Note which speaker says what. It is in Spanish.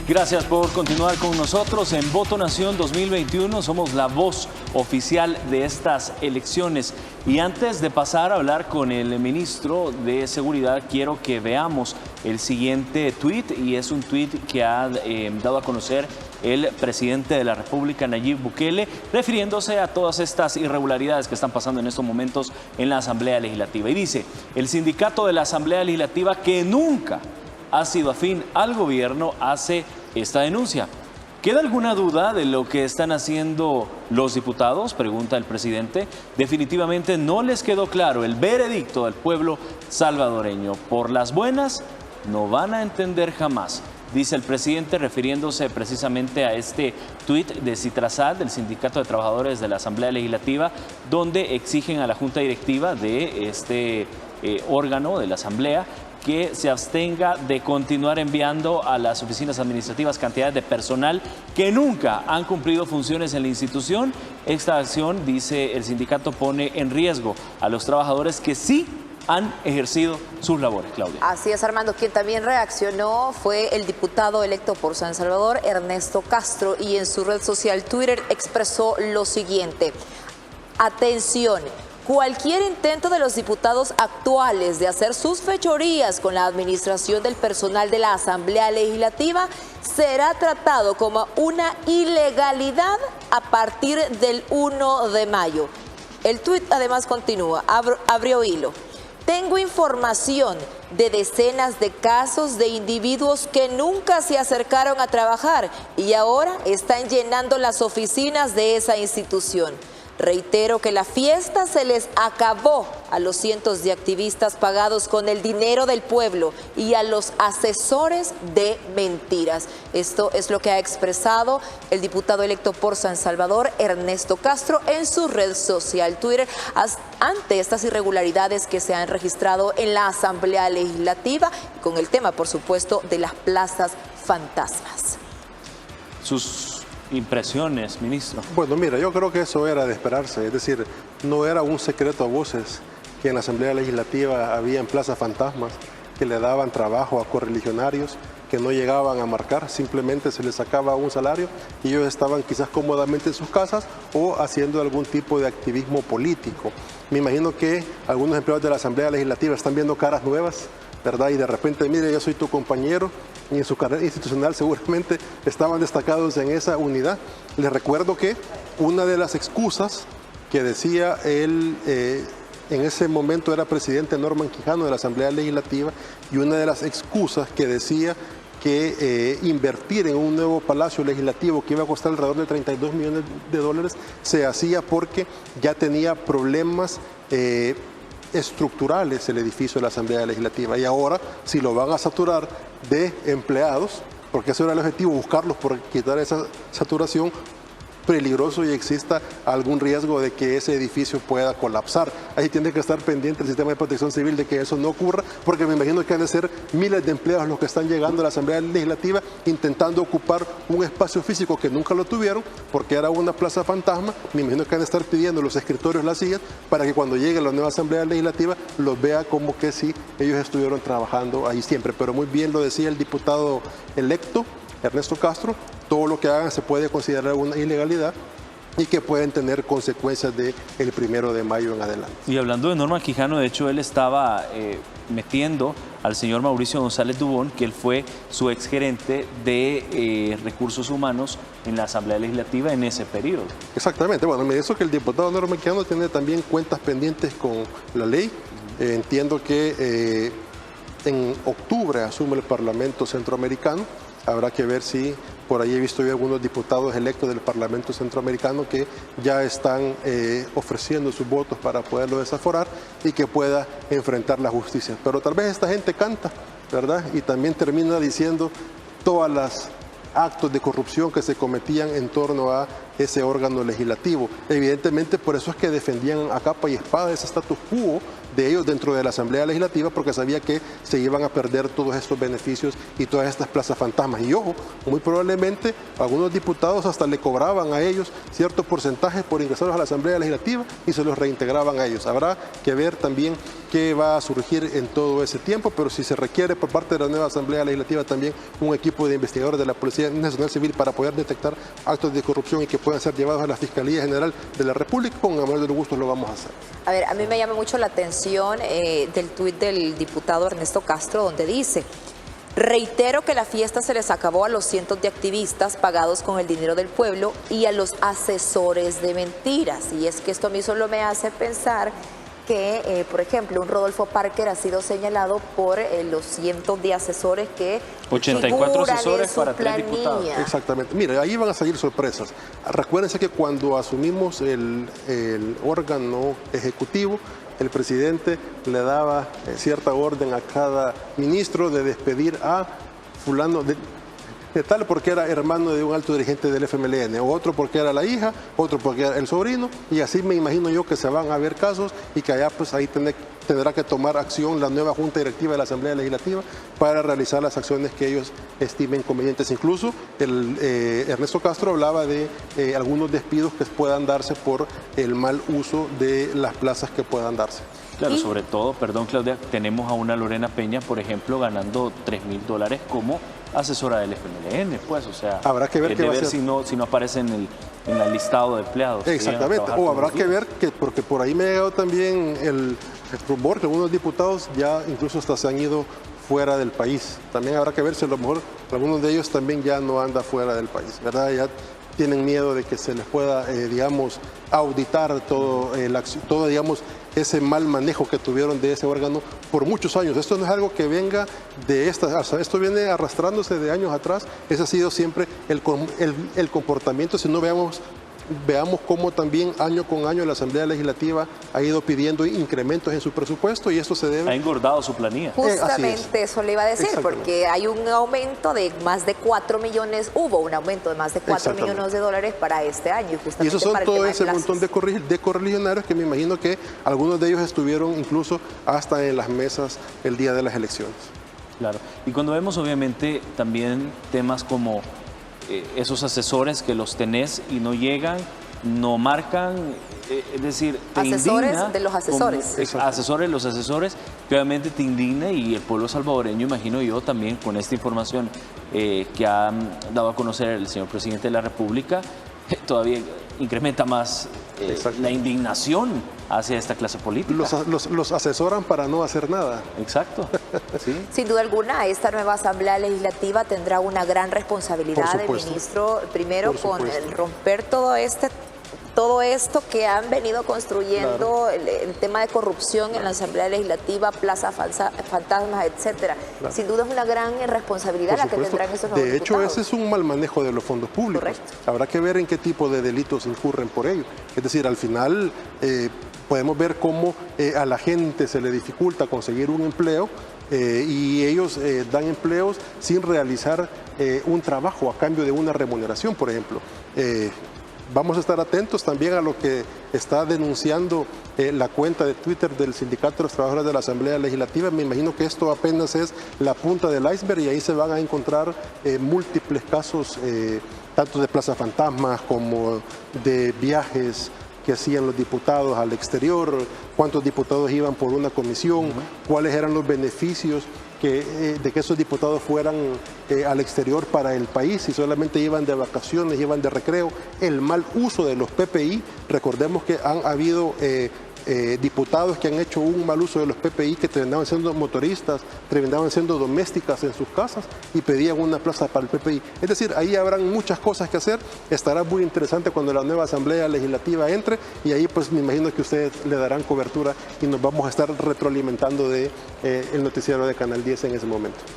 Speaker 1: Gracias por continuar con nosotros en Voto Nación 2021. Somos la voz oficial de estas elecciones. Y antes de pasar a hablar con el ministro de Seguridad, quiero que veamos el siguiente tuit, y es un tuit que ha dado a conocer el presidente de la República, Nayib Bukele, refiriéndose a todas estas irregularidades que están pasando en estos momentos en la Asamblea Legislativa. Y dice: el sindicato de la Asamblea Legislativa, que nunca ha sido afín al gobierno, hace esta denuncia. ¿Queda alguna duda de lo que están haciendo los diputados?, pregunta el presidente. Definitivamente no les quedó claro el veredicto del pueblo salvadoreño. Por las buenas, no van a entender jamás, dice el presidente, refiriéndose precisamente a este tuit de Citrasal, del Sindicato de Trabajadores de la Asamblea Legislativa, donde exigen a la Junta Directiva de este órgano de la Asamblea que se abstenga de continuar enviando a las oficinas administrativas cantidades de personal que nunca han cumplido funciones en la institución. Esta acción, dice el sindicato, pone en riesgo a los trabajadores que sí han ejercido sus labores. Claudia.
Speaker 2: Así es, Armando. Quien también reaccionó fue el diputado electo por San Salvador, Ernesto Castro, y en su red social Twitter expresó lo siguiente: atención. Cualquier intento de los diputados actuales de hacer sus fechorías con la administración del personal de la Asamblea Legislativa será tratado como una ilegalidad a partir del 1 de mayo. El tuit además continúa, abrió hilo. Tengo información de decenas de casos de individuos que nunca se acercaron a trabajar y ahora están llenando las oficinas de esa institución. Reitero que la fiesta se les acabó a los cientos de activistas pagados con el dinero del pueblo y a los asesores de mentiras. Esto es lo que ha expresado el diputado electo por San Salvador, Ernesto Castro, en su red social Twitter, ante estas irregularidades que se han registrado en la Asamblea Legislativa, con el tema, por supuesto, de las plazas fantasmas.
Speaker 1: Sus impresiones, ministro.
Speaker 3: Bueno, mira, yo creo que eso era de esperarse, es decir, no era un secreto a voces que en la Asamblea Legislativa habían plazas fantasmas que le daban trabajo a correligionarios que no llegaban a marcar, simplemente se les sacaba un salario y ellos estaban quizás cómodamente en sus casas o haciendo algún tipo de activismo político. Me imagino que algunos empleados de la Asamblea Legislativa están viendo caras nuevas, ¿verdad? Y de repente, mire, yo soy tu compañero, y en su carrera institucional seguramente estaban destacados en esa unidad. Les recuerdo que una de las excusas que decía él, en ese momento era presidente Norman Quijano de la Asamblea Legislativa, y una de las excusas que decía que invertir en un nuevo palacio legislativo que iba a costar alrededor de 32 millones de dólares se hacía porque ya tenía problemas estructurales el edificio de la Asamblea Legislativa, y ahora si lo van a saturar de empleados, porque ese era el objetivo, buscarlos por quitar esa saturación, peligroso y exista algún riesgo de que ese edificio pueda colapsar. Ahí tiene que estar pendiente el sistema de protección civil de que eso no ocurra, porque me imagino que han de ser miles de empleados los que están llegando a la Asamblea Legislativa intentando ocupar un espacio físico que nunca lo tuvieron porque era una plaza fantasma. Me imagino que han de estar pidiendo los escritorios, las sillas, para que cuando llegue la nueva Asamblea Legislativa los vea como que sí, ellos estuvieron trabajando ahí siempre. Pero muy bien lo decía el diputado electo, Ernesto Castro, todo lo que hagan se puede considerar una ilegalidad y que pueden tener consecuencias del 1 de mayo en adelante.
Speaker 1: Y hablando de Norman Quijano, de hecho él estaba metiendo al señor Mauricio González Dubón, que él fue su exgerente de Recursos Humanos en la Asamblea Legislativa en ese periodo.
Speaker 3: Exactamente. Bueno, me dice que el diputado Norman Quijano tiene también cuentas pendientes con la ley. Entiendo que en octubre asume el Parlamento Centroamericano. Habrá que ver si por ahí he visto yo algunos diputados electos del Parlamento Centroamericano que ya están ofreciendo sus votos para poderlo desaforar y que pueda enfrentar la justicia. Pero tal vez esta gente canta, ¿verdad? Y también termina diciendo todas las actos de corrupción que se cometían en torno a ese órgano legislativo. Evidentemente, por eso es que defendían a capa y espada ese status quo de ellos dentro de la Asamblea Legislativa, porque sabía que se iban a perder todos estos beneficios y todas estas plazas fantasmas. Y ojo, muy probablemente algunos diputados hasta le cobraban a ellos cierto porcentaje por ingresarlos a la Asamblea Legislativa y se los reintegraban a ellos. Habrá que ver también qué va a surgir en todo ese tiempo, pero si se requiere por parte de la nueva Asamblea Legislativa también un equipo de investigadores de la Policía Nacional Civil para poder detectar actos de corrupción y que puedan ser llevados a la Fiscalía General de la República, con el mayor de los gustos lo vamos a hacer.
Speaker 2: A ver, a mí me llama mucho la atención del tuit del diputado Ernesto Castro, donde dice: reitero que la fiesta se les acabó a los cientos de activistas pagados con el dinero del pueblo y a los asesores de mentiras. Y es que esto a mí solo me hace pensar que, por ejemplo, un Rodolfo Parker ha sido señalado por los cientos de asesores que
Speaker 1: 84 asesores
Speaker 2: en su
Speaker 1: para 3
Speaker 2: planilla.
Speaker 1: diputados.
Speaker 3: Exactamente. Mire, ahí van a salir sorpresas. Recuérdense que cuando asumimos el órgano ejecutivo, el presidente le daba cierta orden a cada ministro de despedir a fulano de tal porque era hermano de un alto dirigente del FMLN, otro porque era la hija, otro porque era el sobrino, y así me imagino yo que se van a ver casos y que allá pues ahí tendrá que tomar acción la nueva Junta Directiva de la Asamblea Legislativa para realizar las acciones que ellos estimen convenientes. Incluso Ernesto Castro hablaba de algunos despidos que puedan darse por el mal uso de las plazas que puedan darse.
Speaker 1: Claro, sobre todo, perdón Claudia, tenemos a una Lorena Peña, por ejemplo, ganando $3,000 como asesora del FMLN, pues, o sea,
Speaker 3: habrá que ver qué va a hacer.
Speaker 1: si no aparece en el listado de empleados.
Speaker 3: Exactamente, o habrá que ver, porque por ahí me ha llegado también el rumor que algunos diputados ya incluso hasta se han ido fuera del país. También habrá que ver si a lo mejor algunos de ellos también ya no anda fuera del país, ¿verdad? Ya tienen miedo de que se les pueda, digamos, auditar todo, digamos, ese mal manejo que tuvieron de ese órgano por muchos años. Esto no es algo que venga de esto viene arrastrándose de años atrás. Ese ha sido siempre el comportamiento. Si no veamos cómo también año con año la Asamblea Legislativa ha ido pidiendo incrementos en su presupuesto y esto se debe...
Speaker 1: Ha engordado su planilla.
Speaker 2: Justamente eso le iba a decir, porque hay un aumento de más de 4 millones, hubo un aumento de más de 4 millones de dólares para este año.
Speaker 3: Y esos son todo ese montón de correligionarios que me imagino que algunos de ellos estuvieron incluso hasta en las mesas el día de las elecciones.
Speaker 1: Claro, y cuando vemos obviamente también temas como esos asesores que los tenés y no llegan, no marcan, es decir, te
Speaker 2: asesores
Speaker 1: indigna,
Speaker 2: de los asesores.
Speaker 1: Asesores de los asesores, que obviamente te indigna, y el pueblo salvadoreño, imagino yo también, con esta información que ha dado a conocer el señor presidente de la República, todavía incrementa más la indignación hacia esta clase política.
Speaker 3: Los asesoran para no hacer nada.
Speaker 1: Exacto. ¿Sí?
Speaker 2: Sin duda alguna, esta nueva Asamblea Legislativa tendrá una gran responsabilidad del ministro, primero con el romper todo esto que han venido construyendo, el tema de corrupción en la Asamblea Legislativa, plazas fantasmas, etcétera. Claro. Sin duda es una gran responsabilidad la que tendrán esos nuevos
Speaker 3: De hecho,
Speaker 2: diputados.
Speaker 3: ese es un mal manejo de los fondos públicos.
Speaker 2: Correcto.
Speaker 3: Habrá que ver en qué tipo de delitos incurren por ello. Es decir, al final podemos ver cómo a la gente se le dificulta conseguir un empleo y ellos dan empleos sin realizar un trabajo a cambio de una remuneración, por ejemplo. Vamos a estar atentos también a lo que está denunciando la cuenta de Twitter del Sindicato de los Trabajadores de la Asamblea Legislativa. Me imagino que esto apenas es la punta del iceberg y ahí se van a encontrar múltiples casos, tanto de plazas fantasmas como de viajes que hacían los diputados al exterior, cuántos diputados iban por una comisión, cuáles eran los beneficios de que esos diputados fueran al exterior para el país, si solamente iban de vacaciones, iban de recreo, el mal uso de los PPI. Recordemos que han habido diputados que han hecho un mal uso de los PPI, que terminaban siendo motoristas, terminaban siendo domésticas en sus casas y pedían una plaza para el PPI. Es decir, ahí habrán muchas cosas que hacer. Estará muy interesante cuando la nueva Asamblea Legislativa entre y ahí pues me imagino que ustedes le darán cobertura y nos vamos a estar retroalimentando de el noticiero de Canal 10 en ese momento.